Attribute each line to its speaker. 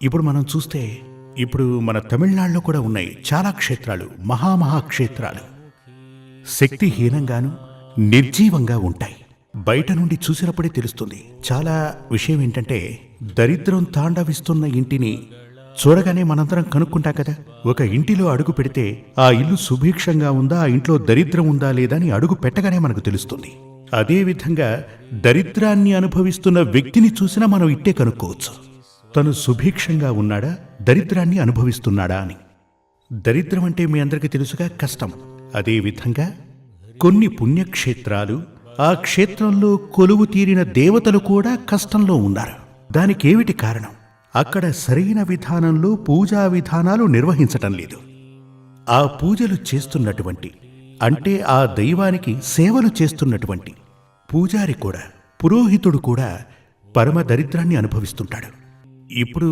Speaker 1: ఇప్పుడు మనం చూస్తే ఇప్పుడు మన తమిళనాడులో కూడా ఉన్నాయి చాలా క్షేత్రాలు, మహాక్షేత్రాలు శక్తిహీనంగాను నిర్జీవంగా ఉంటాయి. బయట నుండి చూసినప్పుడే తెలుస్తుంది. చాలా విషయం ఏంటంటే, దరిద్రం తాండవిస్తున్న ఇంటిని చూడగానే మనందరం కనుక్కుంటాం కదా. ఒక ఇంటిలో అడుగు పెడితే ఆ ఇల్లు సుభిక్షంగా ఉందా, ఆ ఇంట్లో దరిద్రం ఉందా లేదా అని అడుగు పెట్టగానే మనకు తెలుస్తుంది. అదేవిధంగా దరిద్రాన్ని అనుభవిస్తున్న వ్యక్తిని చూసినా మనం ఇట్టే కనుక్కోవచ్చు, తను సుభిక్షంగా ఉన్నాడా, దరిద్రాన్ని అనుభవిస్తున్నాడా అని. దరిద్రం అంటే మీ అందరికీ తెలుసుగా, కష్టం. అదేవిధంగా కొన్ని పుణ్యక్షేత్రాలు, ఆ క్షేత్రంలో కొలువు తీరిన దేవతలు కూడా కష్టంలో ఉన్నారు. దానికేమిటి కారణం? అక్కడ సరైన విధానంలో పూజా విధానాలు నిర్వహించటం లేదు. ఆ పూజలు చేస్తున్నటువంటి, అంటే ఆ దైవానికి సేవలు చేస్తున్నటువంటి పూజారి కూడా, పురోహితుడు కూడా పరమ దరిద్రాన్ని అనుభవిస్తుంటాడు. ఇప్పుడు